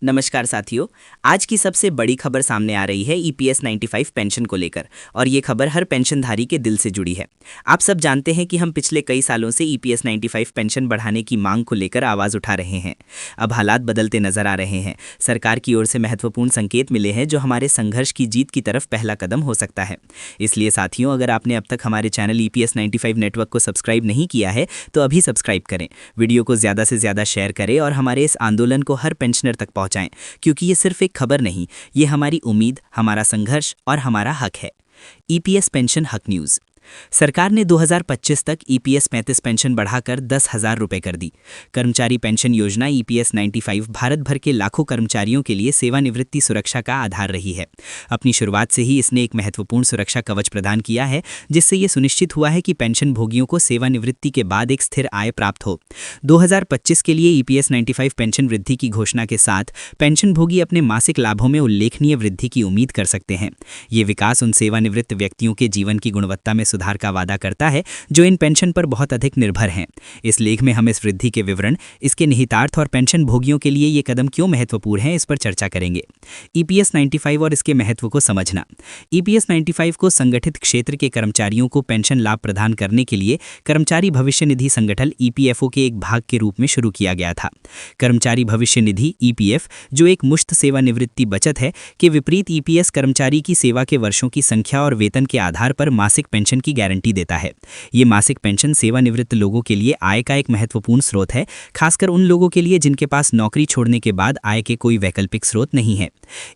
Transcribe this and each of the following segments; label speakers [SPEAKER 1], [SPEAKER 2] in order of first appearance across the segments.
[SPEAKER 1] नमस्कार साथियों। आज की सबसे बड़ी खबर सामने आ रही है ईपीएस 95 पेंशन को लेकर, और ये खबर हर पेंशनधारी के दिल से जुड़ी है। आप सब जानते हैं कि हम पिछले कई सालों से ईपीएस 95 पेंशन बढ़ाने की मांग को लेकर आवाज़ उठा रहे हैं। अब हालात बदलते नजर आ रहे हैं। सरकार की ओर से महत्वपूर्ण संकेत मिले हैं जो हमारे संघर्ष की जीत की तरफ पहला कदम हो सकता है। इसलिए साथियों, अगर आपने अब तक हमारे चैनल ईपीएस 95 नेटवर्क को सब्सक्राइब नहीं किया है तो अभी सब्सक्राइब करें, वीडियो को ज़्यादा से ज़्यादा शेयर करें और हमारे इस आंदोलन को हर पेंशनर तक पहुँचाएं, क्योंकि ये सिर्फ एक खबर नहीं, ये हमारी उम्मीद, हमारा संघर्ष और हमारा हक है। ईपीएस पेंशन हक न्यूज़। सरकार ने 2025 तक ईपीएस 35 पेंशन बढ़ाकर 10,000 रुपये कर दी। कर्मचारी पेंशन योजना ईपीएस 95 भारत भर के लाखों कर्मचारियों के लिए सेवानिवृत्ति सुरक्षा का आधार रही है। अपनी शुरुआत से ही इसने एक महत्वपूर्ण सुरक्षा कवच प्रदान किया है, जिससे ये सुनिश्चित हुआ है कि पेंशन भोगियों को सेवानिवृत्ति के बाद एक स्थिर आय प्राप्त हो। 2025 के लिए ईपीएस 95 पेंशन वृद्धि की घोषणा के साथ पेंशन भोगी अपने मासिक लाभों में उल्लेखनीय वृद्धि की उम्मीद कर सकते हैं। ये विकास उन सेवानिवृत्त व्यक्तियों के जीवन की गुणवत्ता में सुधार का वादा करता है जो इन पेंशन पर बहुत अधिक निर्भर हैं। इस लेख में हम इस वृद्धि के विवरण, इसके निहितार्थ और पेंशन भोगियों के लिए ये कदम क्यों महत्वपूर्ण है, इस पर चर्चा करेंगे। ईपीएस 95 और इसके महत्व को समझना। ईपीएस 95 को संगठित क्षेत्र के कर्मचारियों को पेंशन लाभ प्रदान करने के लिए कर्मचारी भविष्य निधि संगठन ईपीएफओ के एक भाग के रूप में शुरू किया गया था। कर्मचारी भविष्य निधि ईपीएफ, जो एक मुश्त सेवानिवृत्ति बचत है, के विपरीत ईपीएस कर्मचारी की सेवा के वर्षों की संख्या और वेतन के आधार पर मासिक पेंशन की गारंटी देता है। ये मासिक पेंशन सेवानिवृत्त लोगों के लिए आय का एक महत्वपूर्ण स्रोत है, खासकर उन लोगों के लिए जिनके पास नौकरी छोड़ने के बाद आय के कोई वैकल्पिक स्रोत नहीं है।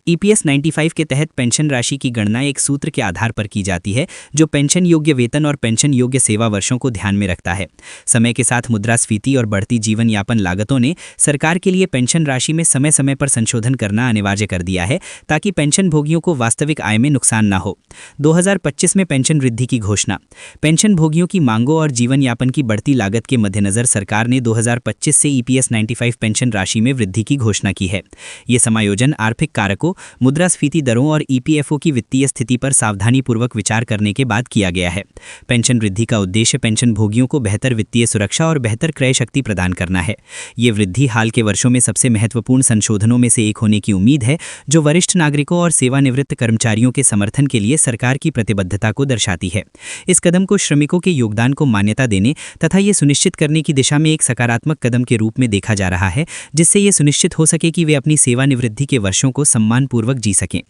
[SPEAKER 1] ईपीएस 95 के तहत पेंशन राशि की गणना एक सूत्र के आधार पर की जाती है जो पेंशन योग्य वेतन और पेंशन योग्य सेवा वर्षों को ध्यान में रखता है। समय के साथ मुद्रास्फीति और बढ़ती जीवन यापन लागतों ने सरकार के लिए पेंशन राशि में समय समय पर संशोधन करना अनिवार्य कर दिया है, ताकि पेंशन भोगियों को वास्तविक आय में नुकसान न हो। 2025 में पेंशन वृद्धि की घोषणा। पेंशन भोगियों की मांगों और जीवन यापन की बढ़ती लागत के मद्देनजर सरकार ने 2025 से ईपीएस 95 पेंशन राशि में वृद्धि की घोषणा की है। ये समायोजन आर्थिक कारकों, मुद्रास्फीति दरों और ईपीएफओ की वित्तीय स्थिति पर सावधानीपूर्वक विचार करने के बाद किया गया है। पेंशन वृद्धि का उद्देश्य पेंशन भोगियों को बेहतर वित्तीय सुरक्षा और बेहतर क्रय शक्ति प्रदान करना है। ये वृद्धि हाल के वर्षों में सबसे महत्वपूर्ण संशोधनों में से एक होने की उम्मीद है, जो वरिष्ठ नागरिकों और सेवानिवृत्त कर्मचारियों के समर्थन के लिए सरकार की प्रतिबद्धता को दर्शाती है। इस कदम को श्रमिकों के योगदान को मान्यता देने तथा ये सुनिश्चित करने की दिशा में एक सकारात्मक कदम के रूप में देखा जा रहा है, जिससे ये सुनिश्चित हो सके कि वे अपनी सेवानिवृत्ति के वर्षों को सम्मानपूर्वक जी सकें।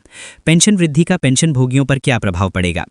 [SPEAKER 1] पेंशन वृद्धि का पेंशन भोगियों पर क्या प्रभाव पड़ेगा?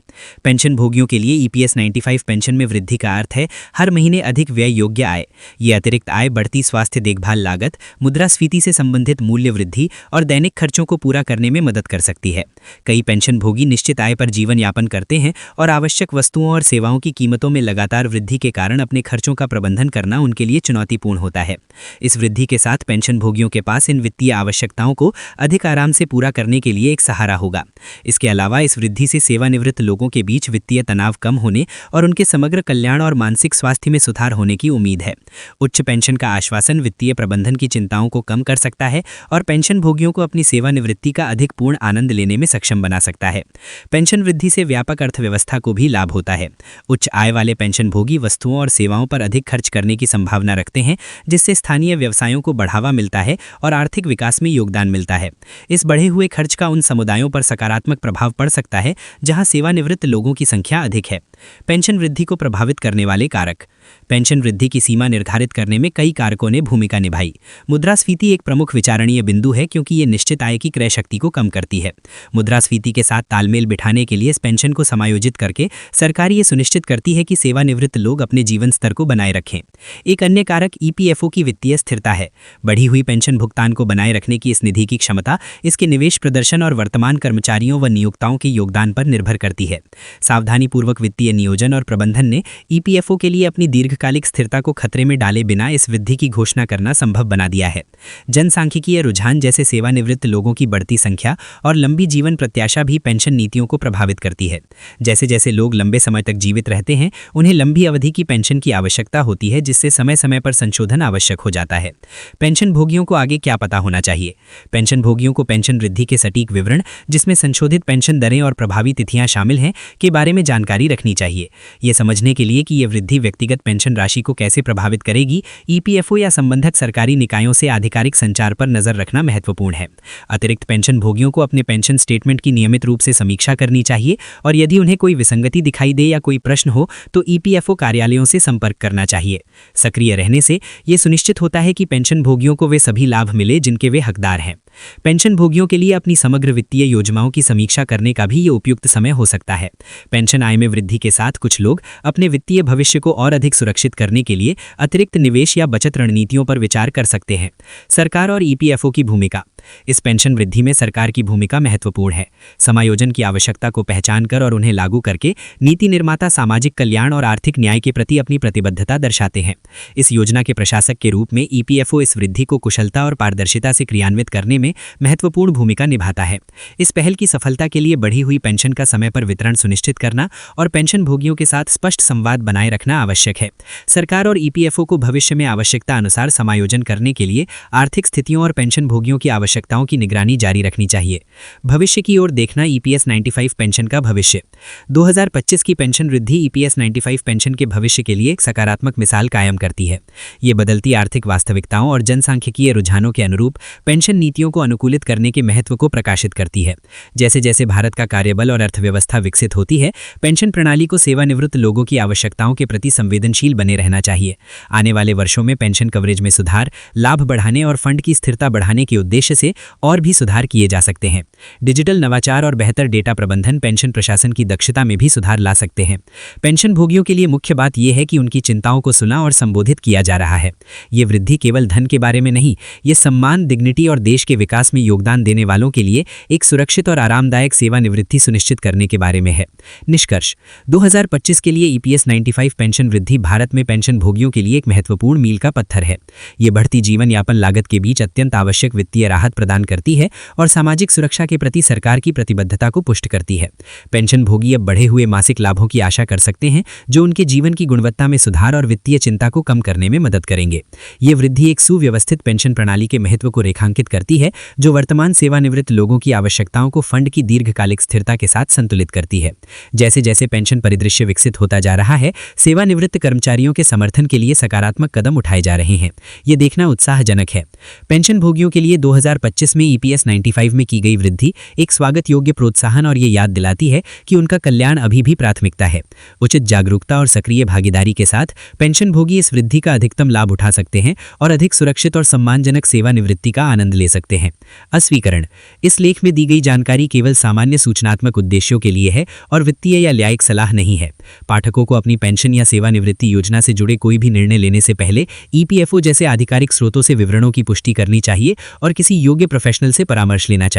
[SPEAKER 1] पेंशन भोगियों के लिए ईपीएस 95 पेंशन में वृद्धि का अर्थ है हर महीने अधिक व्यय योग्य आय। ये अतिरिक्त आय बढ़ती स्वास्थ्य देखभाल लागत, मुद्रास्फीति से संबंधित मूल्य वृद्धि और दैनिक खर्चों को पूरा करने में मदद कर सकती है। कई पेंशन भोगी निश्चित आय पर जीवन यापन करते हैं और आवश्यक वस्तुओं और सेवाओं की कीमतों में लगातार वृद्धि के कारण अपने खर्चों का प्रबंधन करना उनके लिए चुनौतीपूर्ण होता है। इस वृद्धि के साथ पेंशन भोगियों के पास इन वित्तीय आवश्यकताओं को अधिक आराम से पूरा करने के लिए एक सहारा होगा। इसके अलावा इस वृद्धि से सेवानिवृत्त लोगों के बीच वित्तीय तनाव कम होने और उनके समग्र कल्याण और मानसिक स्वास्थ्य में सुधार होने की उम्मीद है। उच्च पेंशन का आश्वासन वित्तीय प्रबंधन की चिंताओं को कम कर सकता है और पेंशन भोगियों को अपनी सेवानिवृत्ति का अधिक पूर्ण आनंद लेने में सक्षम बना सकता है। पेंशन वृद्धि से व्यापक अर्थव्यवस्था को भी लाभ होता है। उच्च आय वाले पेंशन भोगी वस्तुओं और सेवाओं पर अधिक खर्च करने की संभावना रखते हैं, जिससे स्थानीय व्यवसायों को बढ़ावा मिलता है और आर्थिक विकास में योगदान मिलता है। इस बढ़े हुए खर्च का उन समुदायों पर सकारात्मक प्रभाव पड़ सकता है जहां सेवानिवृत्त लोगों की संख्या अधिक है। पेंशन वृद्धि को प्रभावित करने वाले कारक। पेंशन वृद्धि की सीमा निर्धारित करने में कई कारकों ने भूमिका निभाई। मुद्रास्फीति एक प्रमुख विचारणीय बिंदु है, क्योंकि ये निश्चित आय की क्रय शक्ति को कम करती है। मुद्रास्फीति के साथ तालमेल बिठाने के लिए इस पेंशन को समायोजित करके सरकार ये सुनिश्चित करती है कि सेवानिवृत्त लोग अपने जीवन स्तर को बनाए रखें। एक अन्य कारक ईपीएफओ की वित्तीय स्थिरता है। बढ़ी हुई पेंशन भुगतान को बनाए रखने की इस निधि की क्षमता इसके निवेश प्रदर्शन और वर्तमान कर्मचारियों व नियोक्ताओं के योगदान पर निर्भर करती है। सावधानीपूर्वक वित्तीय नियोजन और प्रबंधन ने ईपीएफओ के लिए अपनी दीर्घकालिक स्थिरता को खतरे में डाले बिना इस वृद्धि की घोषणा करना संभव बना दिया है। जनसांख्यिकीय रुझान जैसे सेवानिवृत्त लोगों की बढ़ती संख्या और लंबी जीवन प्रत्याशा भी पेंशन नीतियों को प्रभावित करती है। जैसे जैसे लोग लंबे समय तक जीवित रहते हैं, उन्हें लंबी अवधि की पेंशन की आवश्यकता होती है, जिससे समय समय पर संशोधन आवश्यक हो जाता है। पेंशन भोगियों को आगे क्या पता होना चाहिए? पेंशन भोगियों को पेंशन वृद्धि के सटीक विवरण, जिसमें संशोधित पेंशन दरें और प्रभावी तिथियां शामिल हैं, के बारे में जानकारी रखनी चाहिए। ये समझने के लिए कि यह वृद्धि व्यक्तिगत पेंशन राशि को कैसे प्रभावित करेगी, ईपीएफओ या संबंधित सरकारी निकायों से आधिकारिक संचार पर नजर रखना महत्वपूर्ण है। अतिरिक्त पेंशन भोगियों को अपने पेंशन स्टेटमेंट की नियमित रूप से समीक्षा करनी चाहिए और यदि उन्हें कोई विसंगति दिखाई दे या कोई प्रश्न हो तो ईपीएफओ कार्यालयों से संपर्क करना चाहिए। सक्रिय रहने से ये सुनिश्चित होता है कि पेंशन भोगियों को वे सभी लाभ मिले जिनके वे हकदार हैं। पेंशन भोगियों के लिए अपनी समग्र वित्तीय योजनाओं की समीक्षा करने का भी ये उपयुक्त समय हो सकता है। पेंशन आय में वृद्धि के साथ कुछ लोग अपने वित्तीय भविष्य को और अधिक सुरक्षित करने के लिए अतिरिक्त निवेश या बचत रणनीतियों पर विचार कर सकते हैं। सरकार और ईपीएफओ की भूमिका। इस पेंशन वृद्धि में सरकार की भूमिका महत्वपूर्ण है। समायोजन की आवश्यकता को पहचान कर और उन्हें लागू करके नीति निर्माता सामाजिक कल्याण और आर्थिक न्याय के प्रति अपनी प्रतिबद्धता दर्शाते हैं। इस योजना के प्रशासक के रूप में ईपीएफओ इस वृद्धि को कुशलता और पारदर्शिता से क्रियान्वित करने में महत्वपूर्ण भूमिका निभाता है। इस पहल की सफलता के लिए बढ़ी हुई पेंशन का समय पर वितरण सुनिश्चित करना और पेंशन भोगियों के साथ स्पष्ट संवाद बनाए रखना आवश्यक है। सरकार और ईपीएफओ को भविष्य में आवश्यकता अनुसार समायोजन करने के लिए आर्थिक स्थितियों और पेंशन भोगियों की आवश्यकताओं की निगरानी जारी रखनी चाहिए। भविष्य की ओर देखना। ईपीएस 95 पेंशन का भविष्य। 2025 की पेंशन वृद्धि ईपीएस 95 पेंशन के भविष्य के लिए एक सकारात्मक मिसाल कायम करती है। ये बदलती आर्थिक वास्तविकताओं और जनसांख्यिकीय रुझानों के अनुरूप पेंशन नीतियों को अनुकूलित करने के महत्व को प्रकाशित करती है। जैसे जैसे भारत का कार्यबल और अर्थव्यवस्था विकसित होती है, पेंशन प्रणाली को सेवानिवृत्त लोगों की आवश्यकताओं के प्रति संवेदनशील बने रहना चाहिए। आने वाले वर्षों में पेंशन कवरेज में सुधार, लाभ बढ़ाने और फंड की स्थिरता बढ़ाने के उद्देश्य से और भी सुधार किए जा सकते हैं। डिजिटल नवाचार और बेहतर डेटा प्रबंधन पेंशन प्रशासन की दक्षता में भी सुधार ला सकते हैं। पेंशन भोगियों के लिए मुख्य बात यह है कि उनकी चिंताओं को सुना और संबोधित किया जा रहा है। ये वृद्धि केवल धन के बारे में नहीं, ये सम्मान, डिग्निटी और देश के विकास में योगदान देने वालों के लिए एक सुरक्षित और आरामदायक सेवानिवृत्ति सुनिश्चित करने के बारे में है। निष्कर्ष। 2025 के लिए ईपीएस 95 पेंशन वृद्धि भारत में पेंशन भोगियों के लिए एक महत्वपूर्ण मील का पत्थर है। ये बढ़ती जीवन यापन लागत के बीच अत्यंत आवश्यक वित्तीय राहत प्रदान करती है और सामाजिक सुरक्षा के प्रति सरकार की प्रतिबद्धता को पुष्ट करती है। पेंशन भोगी अब बढ़े हुए मासिक लाभों की आशा कर सकते हैं जो उनके जीवन की गुणवत्ता में सुधार और वित्तीय चिंता को कम करने में मदद करेंगे। ये वृद्धि एक सुव्यवस्थित पेंशन प्रणाली के महत्व को रेखांकित करती है जो वर्तमान सेवानिवृत्त लोगों की आवश्यकताओं को फंड की दीर्घकालिक स्थिरता के साथ संतुलित करती है। जैसे जैसे पेंशन परिदृश्य विकसित होता जा रहा है, सेवानिवृत्त कर्मचारियों के समर्थन के लिए सकारात्मक कदम उठाए जा रहे हैं। ये देखना उत्साहजनक है। पेंशन भोगियों के लिए 2025 में ईपीएस 95 में की गई वृद्धि एक स्वागत योग्य प्रोत्साहन और ये याद दिलाती है कि उनका कल्याण अभी भी प्राथमिकता है। उचित जागरूकता और सक्रिय भागीदारी के साथ पेंशन भोगी इस वृद्धि का अधिकतम लाभ उठा सकते हैं और अधिक सुरक्षित और सम्मानजनक सेवानिवृत्ति का आनंद ले सकते हैं। अस्वीकरण। इस लेख में दी गई जानकारी केवल सामान्य सूचनात्मक उद्देश्यों के लिए है और वित्तीय या न्यायिक सलाह नहीं है। पाठकों को अपनी पेंशन या सेवानिवृत्ति योजना से जुड़े कोई भी निर्णय लेने से पहले ईपीएफओ जैसे आधिकारिक स्रोतों से विवरणों की पुष्टि करनी चाहिए और किसी योग्य प्रोफेशनल से परामर्श लेना चाहिए।